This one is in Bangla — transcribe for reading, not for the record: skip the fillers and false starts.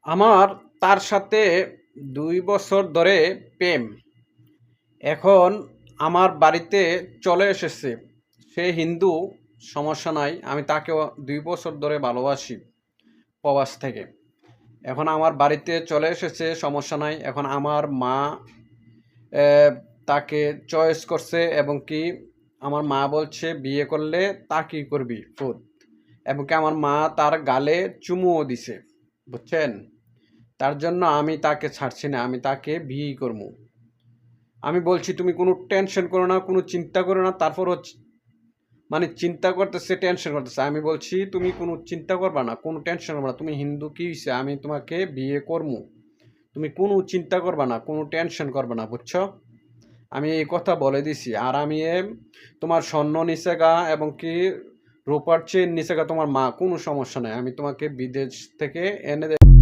আমার তার সাথে ২ বছর ধরে প্রেম। এখন আমার বাড়িতে চলে এসেছে। সে হিন্দু, সমস্যা নাই। আমি তাকেও ২ বছর ধরে ভালোবাসি প্রবাস থেকে। এখন আমার বাড়িতে চলে এসেছে, সমস্যা নাই। এখন আমার মা অ্যা তাকে চয়েস করছে এবং কি আমার মা বলছে বিয়ে করলে তাকেই করবি ফুত। এবং কি আমার মা তার গালে চুমুও দিছে। বুঝছেন? তার জন্য আমি তাকে ছাড়ছি না। আমি তাকে বিয়েই করবো। আমি বলছি তুমি কোনো টেনশন করো না, কোনো চিন্তা করো না। তারপর হচ্ছে মানে চিন্তা করতেছে, টেনশন করতেছে। আমি বলছি তুমি কোনো চিন্তা করবা না, কোনো টেনশন করবা না। তুমি হিন্দু কি হইছে? আমি তোমাকে বিয়ে করবো। তুমি কোনো চিন্তা করবা না, কোনো টেনশন করবা না, বুঝছো? আমি এই কথা বলে দিছি। আর আমি তোমার স্বর্ণ নিচে গা এবং কি রূপার চেন নিচে গা তোমার মা, কোনো সমস্যা নাই। আমি তোমাকে বিদেশ থেকে এনে